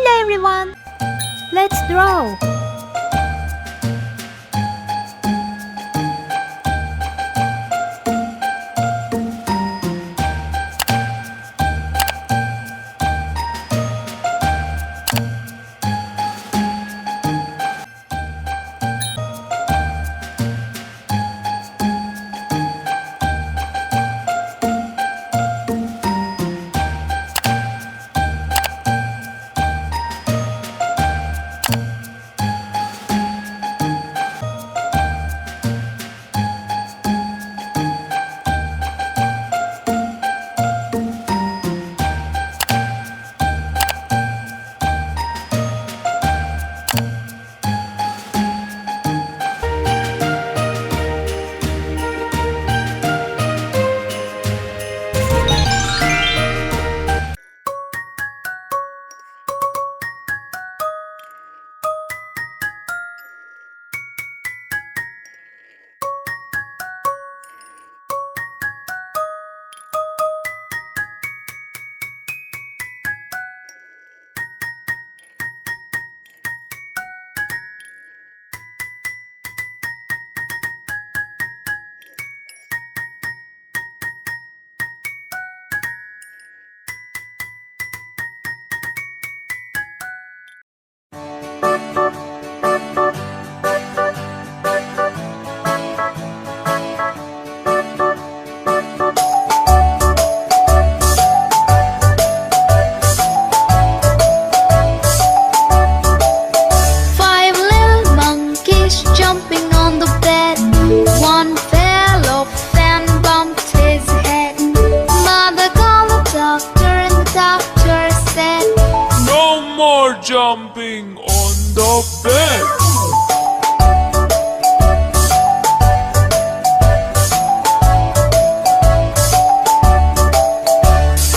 Hello everyone! Let's draw! Jumping on the bed, one fell off and bumped his head. Mother called the doctor and the doctor said, no more jumping on the bed.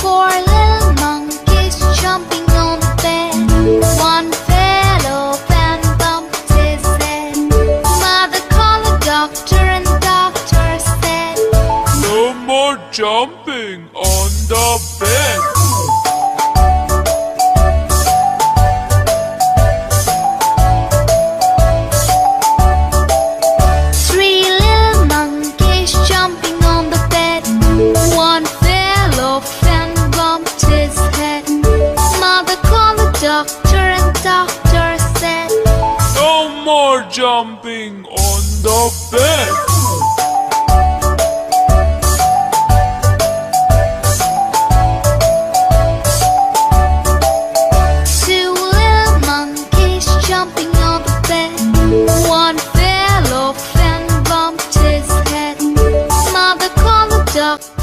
Four little monkeys jumping on the bed, one fell off and bumped his head. Mother called the doctor and the doctor said, no more jumping on the bed. Three little monkeys jumping on the bed, one fell off and bumped his head. Mother called the doctor and the doctor said, no more jumping on the bed. Two little monkeys jumping on the bed, one fell off and bumped his head. Mother called the doctor